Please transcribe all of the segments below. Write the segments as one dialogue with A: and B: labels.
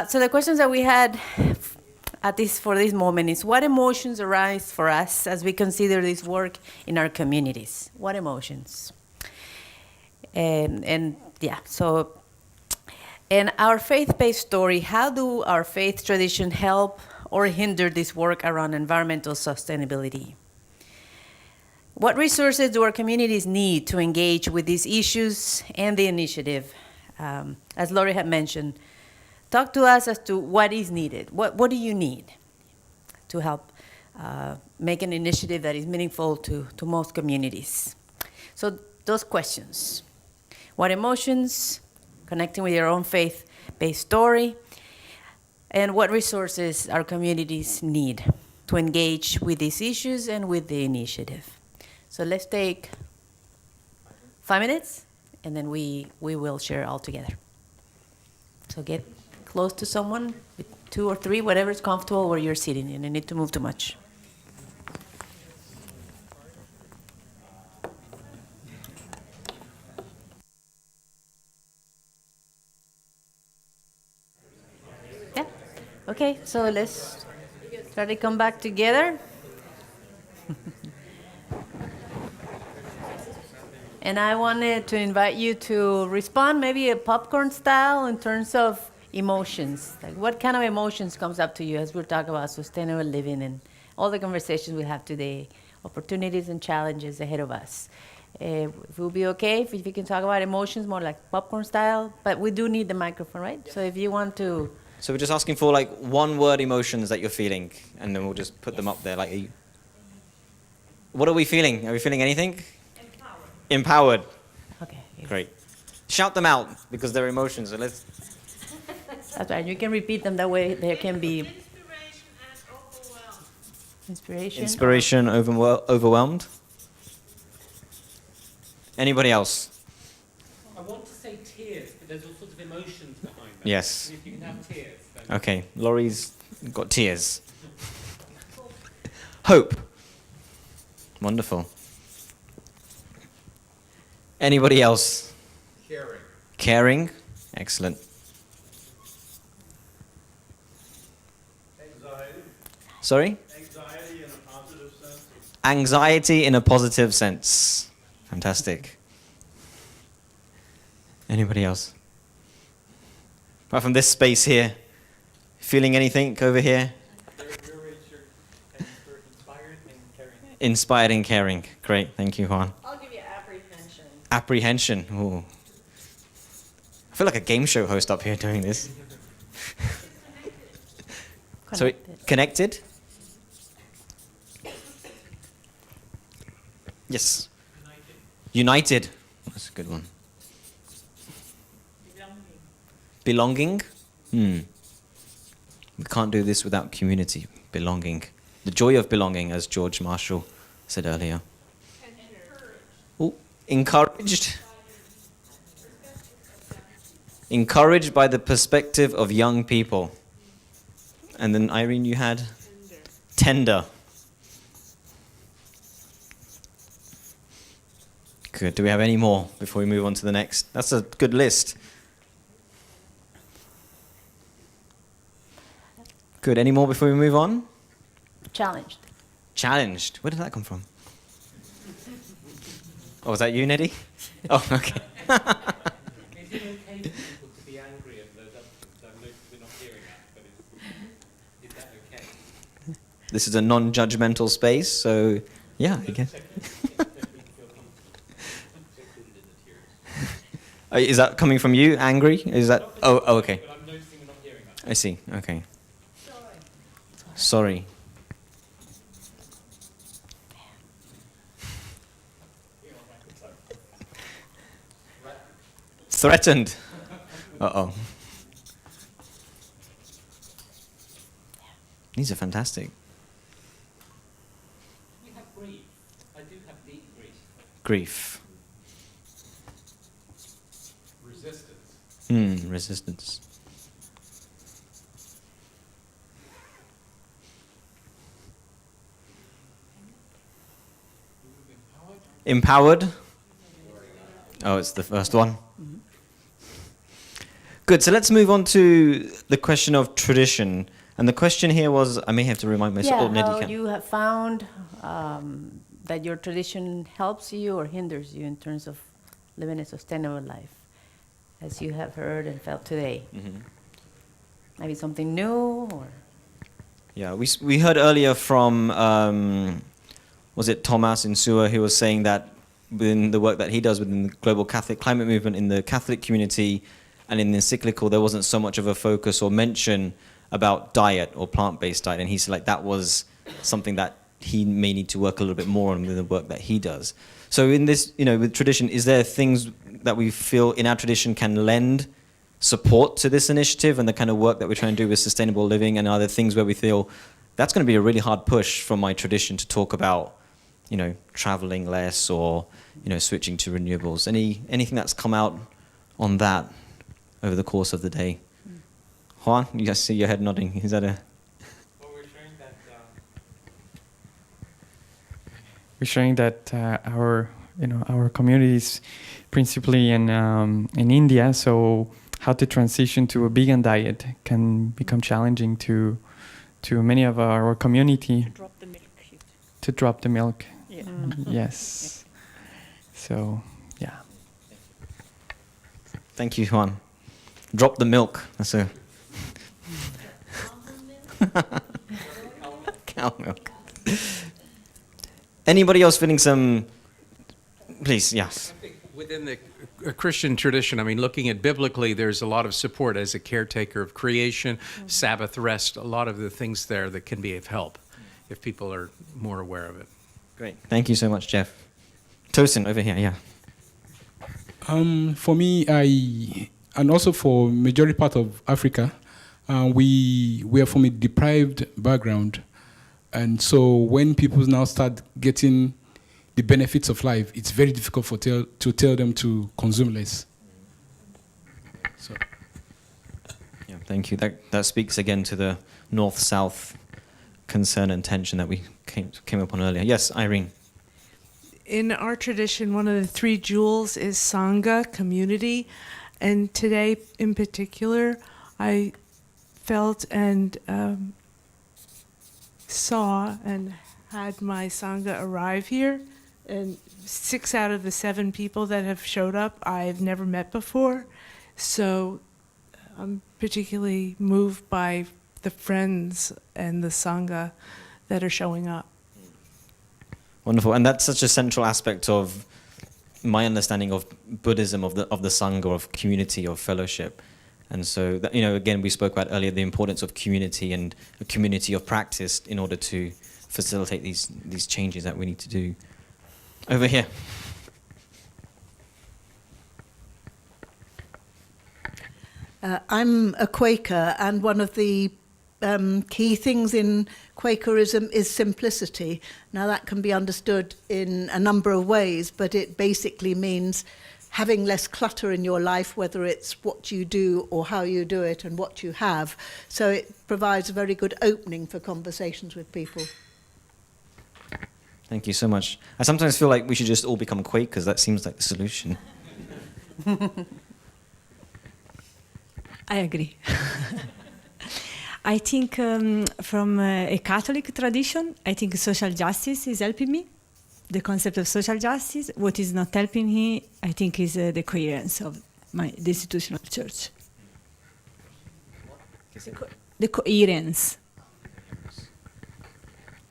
A: So the questions that we had for this moment is, what emotions arise for us as we consider this work in our communities? What emotions? And our faith-based story, how do our faith tradition help or hinder this work around environmental sustainability? What resources do our communities need to engage with these issues and the initiative? As Lori had mentioned, talk to us as to what is needed. What do you need to help make an initiative that is meaningful to most communities? So those questions. What emotions, connecting with your own faith-based story, and what resources our communities need to engage with these issues and with the initiative. So let's take 5 minutes, and then we will share all together. So get close to someone, with 2 or 3, whatever is comfortable where you're sitting, and you need to move too much. Yeah, okay, so let's try to come back together. And I wanted to invite you to respond maybe a popcorn style in terms of emotions. Like, what kind of emotions comes up to you as we're talking about sustainable living and all the conversations we have today, opportunities and challenges ahead of us. It will be okay if you can talk about emotions more like popcorn style, but we do need the microphone, right? So if you want to...
B: So we're just asking for like one-word emotions that you're feeling, and then we'll just put them up there. Like, what are we feeling? Are we feeling anything? Empowered.
A: Okay.
B: Great. Shout them out, because they're emotions. So let's...
A: That's right. You can repeat them. That way there can be...
C: Inspiration and overwhelmed.
A: Inspiration.
B: Overwhelmed. Anybody else?
D: I want to say tears, but there's all sorts of emotions behind that.
B: Yes.
D: If you can have tears. Then
B: Okay. Laurie's got tears. Hope. Wonderful. Anybody else?
E: Caring.
B: Caring. Excellent.
E: Anxiety.
B: Sorry?
E: Anxiety in a positive sense.
B: Anxiety in a positive sense. Fantastic. Anybody else? Apart from this space here, feeling anything over here? Inspired and caring. Great, thank you, Juan.
C: I'll give you apprehension.
B: Apprehension. Ooh. I feel like a game show host up here doing this. So, connected? Yes. United. That's a good one. Belonging. We can't do this without community. Belonging. The joy of belonging, as George Marshall said earlier. Ooh, encouraged. Encouraged by the perspective of young people. And then, Irene, you had? Tender. Good. Do we have any more before we move on to the next? That's a good list. Good. Any more before we move on?
A: Challenged.
B: Challenged. Where did that come from? Oh, was that you, Neddy? Oh, okay.
D: is it okay for people to be angry at those others? I know we're not hearing that, but is that okay?
B: This is a non-judgmental space, so yeah, I guess. Is that coming from you, angry? Is that? Oh, okay.
D: But I'm noticing we're not hearing that.
B: I see. Okay. Sorry. Threatened. Uh-oh. These are fantastic.
D: We have grief. I do have deep grief.
B: Grief.
E: Resistance.
B: Resistance. Empowered. Oh, it's the first one. Good. So let's move on to the question of tradition. And the question here was, I may have to remind myself.
A: Yeah,
B: Ned,
A: how
B: can.
A: you have found that your tradition helps you or hinders you in terms of living a sustainable life, as you have heard and felt today. Maybe something new, or
B: Yeah, we heard earlier from, was it Thomas Insua, who was saying that within the work that he does within the global Catholic climate movement, in the Catholic community and in the encyclical, there wasn't so much of a focus or mention about diet or plant-based diet. And he said like that was something that he may need to work a little bit more on with the work that he does. So in this, with tradition, is there things that we feel in our tradition can lend support to this initiative and the kind of work that we're trying to do with sustainable living, and are there things where we feel that's going to be a really hard push from my tradition to talk about, traveling less or, switching to renewables? Anything that's come out on that over the course of the day? Juan, you guys see your head nodding. Is that a...
D: Well,
F: We're showing that our communities, principally in India, so how to transition to a vegan diet can become challenging to many of our community.
C: To drop the milk.
F: To drop the milk.
C: Yeah.
F: Yes. So, yeah.
B: Thank you, Juan. Drop the milk. That's a... Cow milk. Anybody else feeling some... Please, yes.
G: I think within the Christian tradition, I mean, looking at biblically, there's a lot of support as a caretaker of creation, Sabbath rest, a lot of the things there that can be of help if people are more aware of it.
B: Great. Thank you so much, Jeff. Tosin, over here, yeah.
H: For me, and also for majority part of Africa, we are from a deprived background. And so when people now start getting the benefits of life, it's very difficult to tell them to consume less. So.
B: Yeah, thank you. That speaks again to the north-south concern and tension that we came upon earlier. Yes, Irene.
I: In our tradition, one of the three jewels is Sangha, community. And today in particular, I felt and saw and had my Sangha arrive here. And 6 out of the 7 people that have showed up, I've never met before. So I'm particularly moved by the friends and the Sangha that are showing up.
B: Wonderful. And that's such a central aspect of my understanding of Buddhism, of the Sangha, of community, of fellowship. And so, that, again, we spoke about earlier the importance of community and a community of practice in order to facilitate these changes that we need to do. Over here.
J: I'm a Quaker, and one of the key things in Quakerism is simplicity. Now, that can be understood in a number of ways, but it basically means having less clutter in your life, whether it's what you do or how you do it and what you have. So it provides a very good opening for conversations with people.
B: Thank you so much. I sometimes feel like we should just all become Quakers. That seems like the solution.
K: I agree. I think from a Catholic tradition, I think social justice is helping me. The concept of social justice. What is not helping me, I think, is the coherence of the institution of church. The coherence.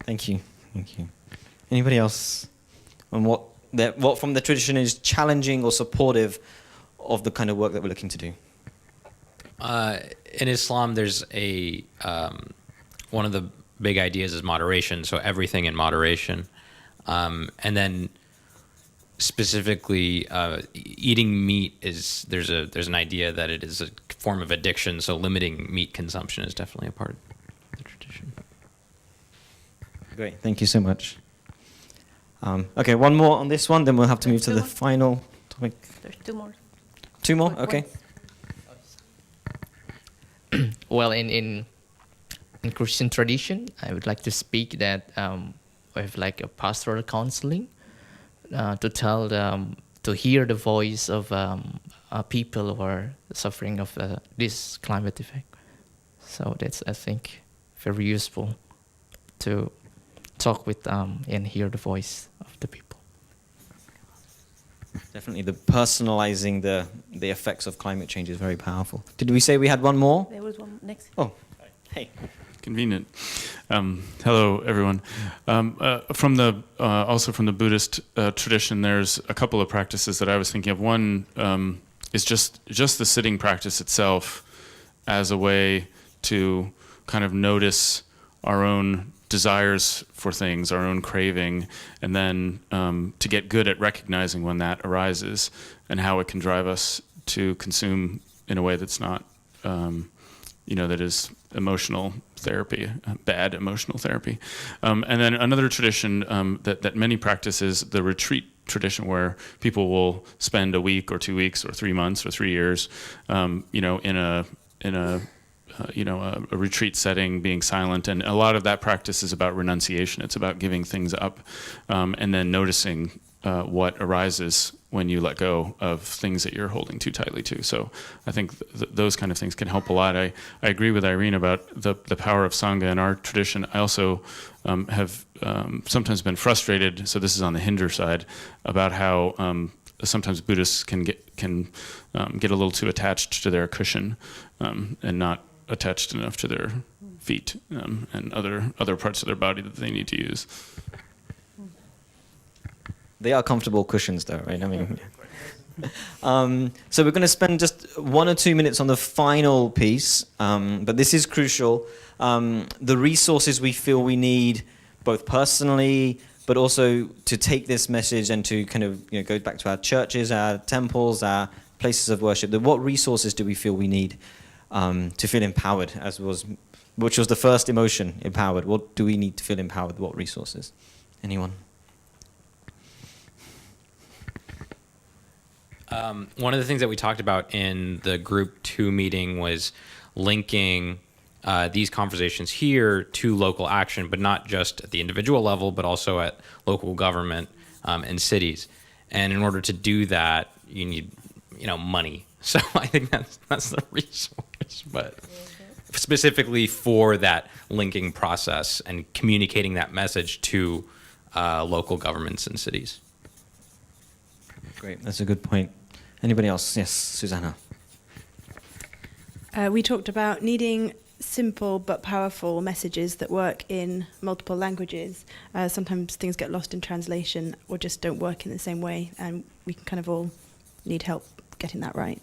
B: Thank you. Thank you. Anybody else on what from the tradition is challenging or supportive of the kind of work that we're looking to do?
L: In Islam, there's one of the big ideas is moderation, so everything in moderation. And then specifically, eating meat there's an idea that it is a form of addiction, so limiting meat consumption is definitely a part of the tradition.
B: Great, thank you so much. Okay, one more on this one, then we'll have to move to the final topic.
A: There's 2 more.
B: 2 more, okay.
M: Well, in Christian tradition, I would like to speak that we have like a pastoral counseling to hear the voice of people who are suffering of this climate effect. So that's, I think, very useful to talk with and hear the voice of the people.
B: Definitely, the personalizing the effects of climate change is very powerful. Did we say we had one more?
A: There was one next.
B: Oh, hey.
N: Convenient. Hello, everyone. From the also from the Buddhist tradition, there's a couple of practices that I was thinking of. One is just the sitting practice itself as a way to kind of notice our own desires for things, our own craving, and then to get good at recognizing when that arises and how it can drive us to consume in a way that's not, that is emotional therapy, bad emotional therapy. And then another tradition that many practice is the retreat tradition, where people will spend a week or 2 weeks or 3 months or 3 years, in a retreat setting, being silent. And a lot of that practice is about renunciation. It's about giving things up and then noticing what arises when you let go of things that you're holding too tightly to. So I think those kind of things can help a lot. I agree with Irene about the power of Sangha in our tradition. I also have sometimes been frustrated, so this is on the hinder side, about how sometimes Buddhists can get a little too attached to their cushion and not attached enough to their feet and other parts of their body that they need to use.
B: They are comfortable cushions, though, right? I mean, so we're going to spend just 1 or 2 minutes on the final piece, but this is crucial. The resources we feel we need, both personally, but also to take this message and to kind of go back to our churches, our temples, our places of worship. What resources do we feel we need to feel empowered, which was the first emotion, empowered? What do we need to feel empowered? What resources? Anyone?
L: One of the things that we talked about in the group 2 meeting was linking these conversations here to local action, but not just at the individual level, but also at local government and cities. And in order to do that, you need, money. So I think that's the resource, but specifically for that linking process and communicating that message to local governments and cities.
B: Great, that's a good point. Anybody else? Yes, Susanna.
O: We talked about needing simple but powerful messages that work in multiple languages. Sometimes things get lost in translation or just don't work in the same way, and we can kind of all need help getting that right.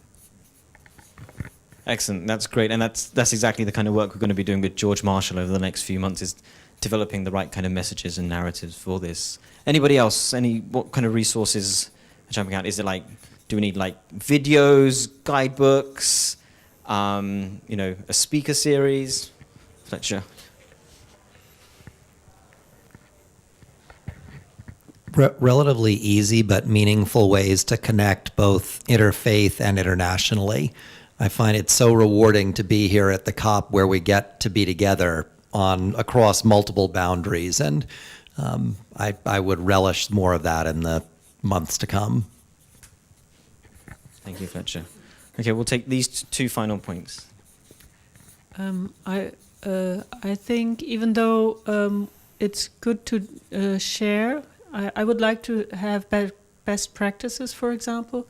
B: Excellent, that's great, and that's exactly the kind of work we're going to be doing with George Marshall over the next few months, is developing the right kind of messages and narratives for this. Anybody else? What kind of resources are jumping out? Is it do we need videos, guidebooks, a speaker series? Fletcher.
P: Relatively easy but meaningful ways to connect both interfaith and internationally. I find it so rewarding to be here at the COP, where we get to be together across multiple boundaries, and I would relish more of that in the months to come.
B: Thank you, Fletcher. Okay, we'll take these 2 final points.
C: I think even though it's good to share, I would like to have best practices, for example,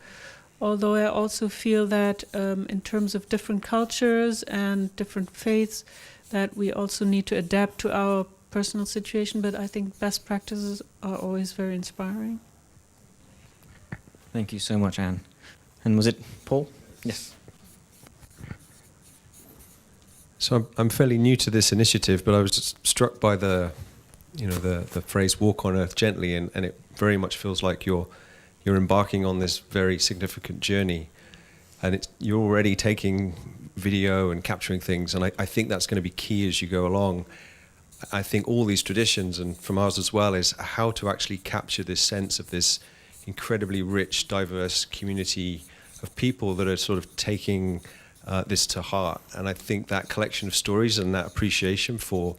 C: although I also feel that in terms of different cultures and different faiths, that we also need to adapt to our personal situation, but I think best practices are always very inspiring.
B: Thank you so much, Anne. And was it Paul? Yes.
Q: So I'm fairly new to this initiative, but I was just struck by the phrase "walk on earth gently," and it very much feels like you're embarking on this very significant journey, and you're already taking video and capturing things, and I think that's going to be key as you go along. I think all these traditions, and from ours as well, is how to actually capture this sense of this incredibly rich, diverse community of people that are sort of taking this to heart. And I think that collection of stories and that appreciation for,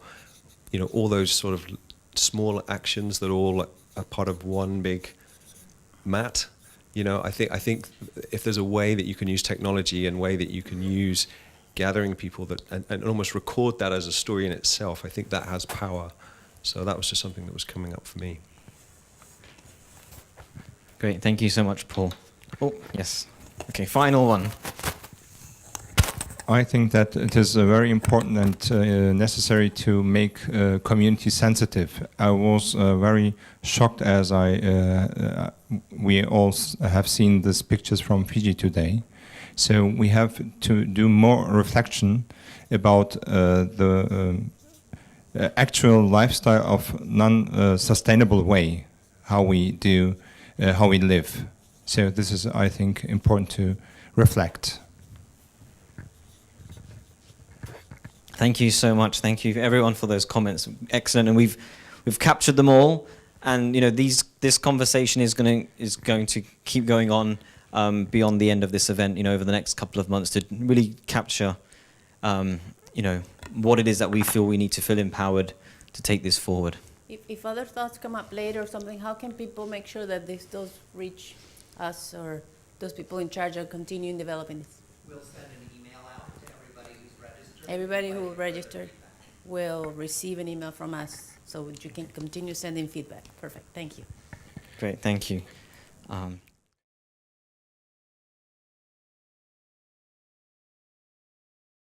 Q: all those sort of small actions that all are part of one big mat I think if there's a way that you can use technology and way that you can use gathering people and almost record that as a story in itself, I think that has power. So that was just something that was coming up for me.
B: Great, thank you so much, Paul. Oh, yes. Okay, final one.
R: I think that it is very important and necessary to make community sensitive. I was very shocked as we all have seen these pictures from Fiji today. So we have to do more reflection about the actual lifestyle of non-sustainable way, how we live. So this is, I think, important to reflect.
B: Thank you so much. Thank you everyone for those comments. Excellent, and we've captured them all. And this conversation is going to keep going on beyond the end of this event. Over the next couple of months to really capture, what it is that we feel we need to feel empowered to take this forward.
A: If other thoughts come up later or something, how can people make sure that this does reach us or those people in charge of continuing developing this?
P: We'll send an email out to everybody who's registered.
A: Everybody who registered will receive an email from us so you can continue sending feedback. Perfect. Thank you.
B: Great. Thank you.